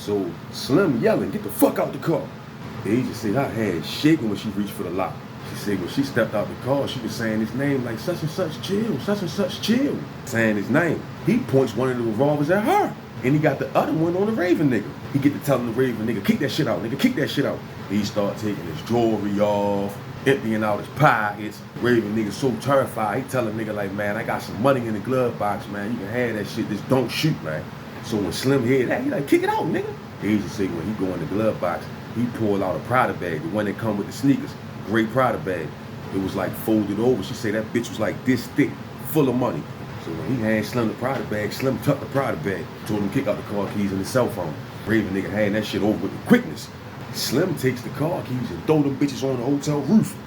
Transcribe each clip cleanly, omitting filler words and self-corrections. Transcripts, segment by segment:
So Slim yelling, get the fuck out the car. The agent said her head shaking when she reached for the lock. She said when she stepped out the car, she was saying his name like such and such chill, saying his name. He points one of the revolvers at her, and he got the other one on the Raven nigga. He get to telling the Raven nigga, kick that shit out, nigga, kick that shit out. He start taking his jewelry off, emptying out his pockets. Raven nigga so terrified, he tell a nigga like, man, I got some money in the glove box, man. You can have that shit, just don't shoot, man. So when Slim heard that, he like, kick it out, nigga. The agent say when he go in the glove box, he pulled out a Prada bag, the one that come with the sneakers, great Prada bag. It was like folded over. She said that bitch was like this thick, full of money. So when he had Slim the Prada bag, Slim tucked the Prada bag, told him to kick out the car keys and the cell phone. Raven nigga had that shit over with the quickness. Slim takes the car keys and throw them bitches on the hotel roof.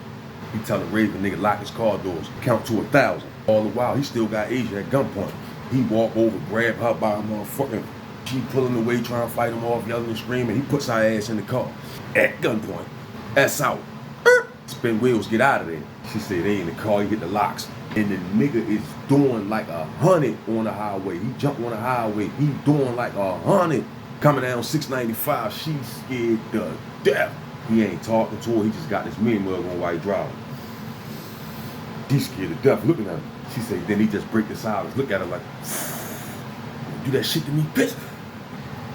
He tell the Raven nigga lock his car doors, count to 1,000. All the while, he still got Asia at gunpoint. He walk over, grab her by her motherfucking, she pulling away, trying to fight him off, yelling and screaming. He puts her ass in the car at gunpoint. Ass out. Spin wheels, get out of there. She said they in the car, he hit the locks. And the nigga is doing like 100 on the highway. He jumped on the highway. He doing like 100. Coming down 695, she's scared to death. He ain't talking to her, he just got this mean mug on while he driving. He's scared to death looking at her. She said, then he just break the silence, look at her like, do that shit to me, bitch.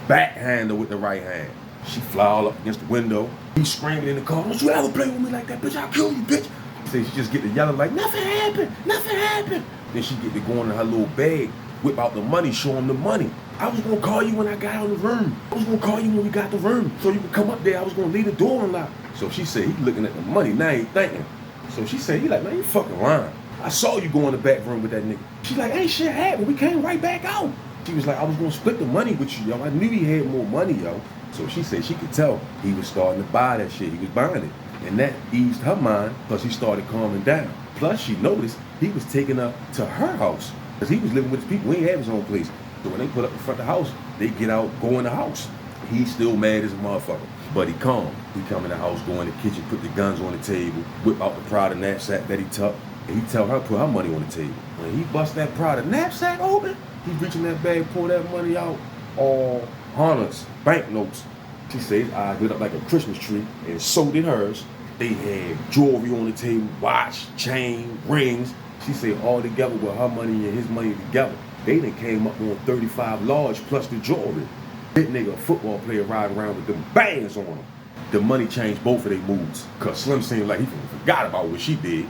Backhand her with the right hand. She fly all up against the window. He's screaming in the car, don't you ever play with me like that, bitch, I'll kill you, bitch. Say she just get to yelling like, nothing happened. Then she get to go in her little bag, whip out the money, show him the money. I was gonna call you when I got out of the room. I was gonna call you when we got the room. So you could come up there, I was gonna leave the door unlocked. So she said, he looking at the money, now he thinking. So she said, he like, man, you fucking lying. I saw you go in the back room with that nigga. She like, ain't shit happened, we came right back out. She was like, I was gonna split the money with you, yo. I knew he had more money, yo. So she said she could tell he was starting to buy that shit, he was buying it. And that eased her mind, plus he started calming down. Plus she noticed he was taking her to her house, because he was living with his people, he ain't have his own place. So when they put up in front of the house, they get out, go in the house. He's still mad as a motherfucker, but he calm. He come in the house, go in the kitchen, put the guns on the table, whip out the Prada knapsack that he tucked, and he tell her to put her money on the table. When he bust that Prada knapsack open, he reach in that bag, pull that money out, all hundreds, banknotes. She said his eyes lit up like a Christmas tree, and so did hers. They had jewelry on the table, watch, chain, rings. She said all together with her money and his money together, they done came up on 35 large plus the jewelry. That nigga, a football player, riding around with them bands on him. The money changed both of their moods, cause Slim seemed like he forgot about what she did.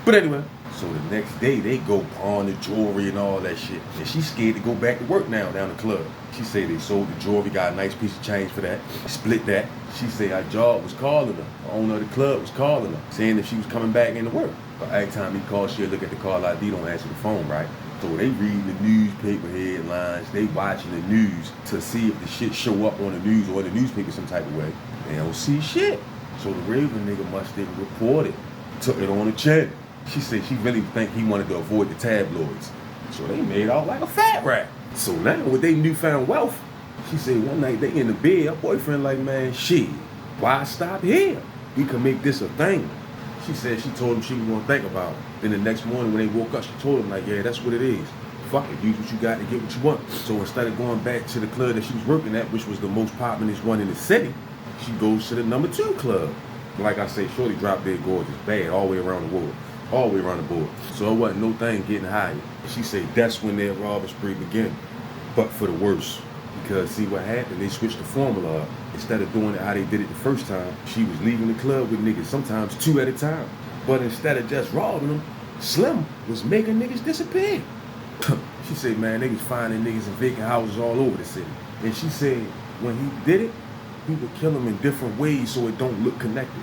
But anyway, so the next day they go pawn the jewelry and all that shit. And she's scared to go back to work now down the club. She said they sold the jewelry, got a nice piece of change for that, split that. She said her job was calling her, the owner of the club was calling her, saying if she was coming back into work. But every time he called, she'd look at the call ID, don't answer the phone, right? So they reading the newspaper headlines, they watching the news to see if the shit show up on the news or in the newspaper some type of way. They don't see shit. So the Raven nigga must have reported, took it on the chin. She said she really think he wanted to avoid the tabloids. So they made out like a fat rat. So now with their newfound wealth, she said one night they in the bed, her boyfriend like, man, shit, why stop here? We can make this a thing. She said she told him she was gonna think about it. Then the next morning when they woke up, she told him like, yeah, that's what it is. Fuck it, use what you got to get what you want. So instead of going back to the club that she was working at, which was the most popular one in the city, she goes to the number 2 club. Like I say, shorty dropped dead gorgeous, bad, all the way around the world. All the way around the board. So it wasn't no thing getting higher. She said that's when their robbing spree began, but for the worse. Because see what happened, they switched the formula up. Instead of doing it how they did it the first time, she was leaving the club with niggas, sometimes 2 at a time. But instead of just robbing them, Slim was making niggas disappear. She said, man, they was finding niggas in vacant houses all over the city. And she said when he did it, he would kill them in different ways so it don't look connected.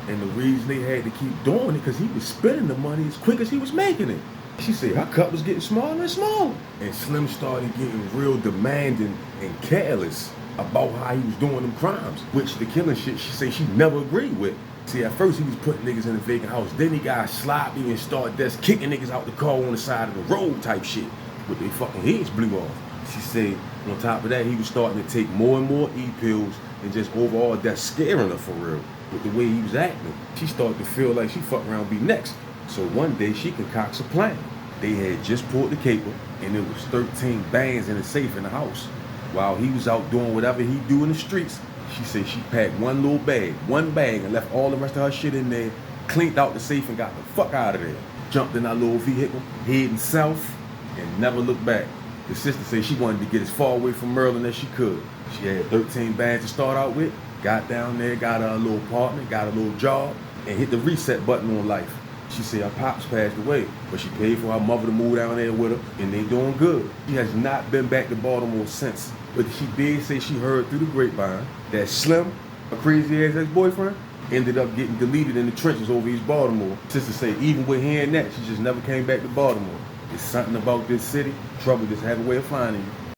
And the reason they had to keep doing it, because he was spending the money as quick as he was making it. She said her cup was getting smaller and smaller. And Slim started getting real demanding and careless about how he was doing them crimes, which the killing shit she said she never agreed with. See, at first he was putting niggas in the vacant house. Then he got sloppy and started just kicking niggas out the car on the side of the road type shit with their fucking heads blew off. She said on top of that, he was starting to take more and more E-pills and just overall that's scaring her for real. With the way he was acting, she started to feel like she fuck around be next. So one day she concocts a plan. They had just pulled the caper, and there was 13 bands in the safe in the house. While he was out doing whatever he do in the streets, she said she packed one bag, and left all the rest of her shit in there, cleaned out the safe, and got the fuck out of there. Jumped in our little vehicle, heading south, and never looked back. The sister said she wanted to get as far away from Maryland as she could. She had 13 bags to start out with, got down there, got her a little apartment, got a little job, and hit the reset button on life. She said her pops passed away, but she paid for her mother to move down there with her, and they doing good. She has not been back to Baltimore since. But she did say she heard through the grapevine that Slim, a crazy-ass ex-boyfriend, ended up getting deleted in the trenches over East Baltimore. Sister say even with hearing that, she just never came back to Baltimore. It's something about this city, trouble just have a way of finding you.